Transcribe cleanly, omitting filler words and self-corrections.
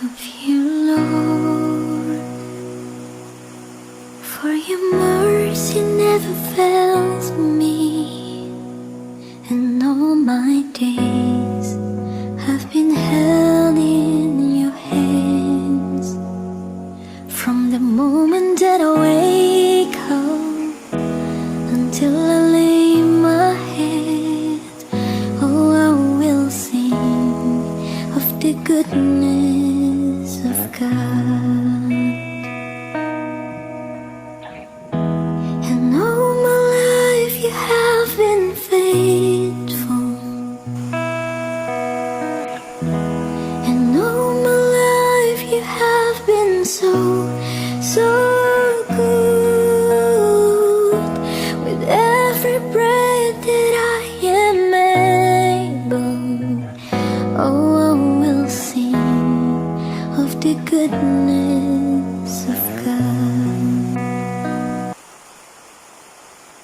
of you, Lord, for your mercy never fails me, and all my days have been held in your hands. From the moment that I wake up until I lay my head, oh, I will sing of the goodness of God. And all my life you have been faithful, and all my life you have been so good. With every breath that I am able, oh, I will sing of the goodness of